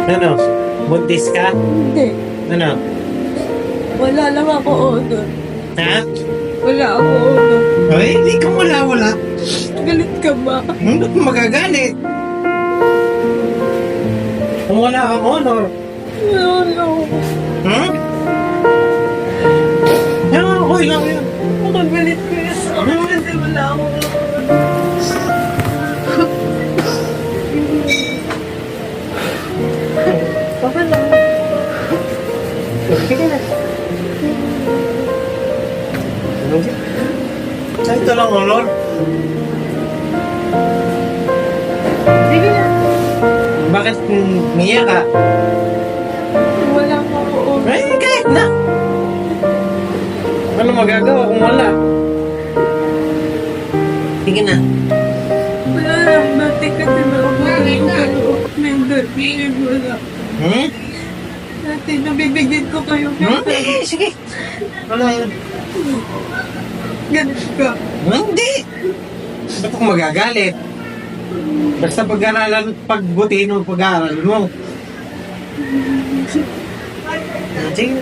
Ano? Buntis ka? Hindi. Ano? Wala lang ako honor. Ha? Wala ako honor. Ay, hindi ka wala. Galit ka ba? Hindi ka magagalit. Kung wala kang honor. Wala. Hmm? Yan, okay lang yan. Makagalit ko yan sa akin kasi wala ako honor. Okay lang. Sige na. Ito lang, honor. Sige na. Bakit niya ka? Wala ako honor. Ay, kahit na. Ano magagawa kung wala? Sige na. Wala lang. Dati kasi nakubuhay ko kayo. May wala. Hmm? Dati nabibigyan ko kayo. Hindi, sige. Wala yun. Galit ka. Hindi. Ba't ako magagalit? Basta pag-aralan, pagbutihin mo pag-aaral mo. Sige.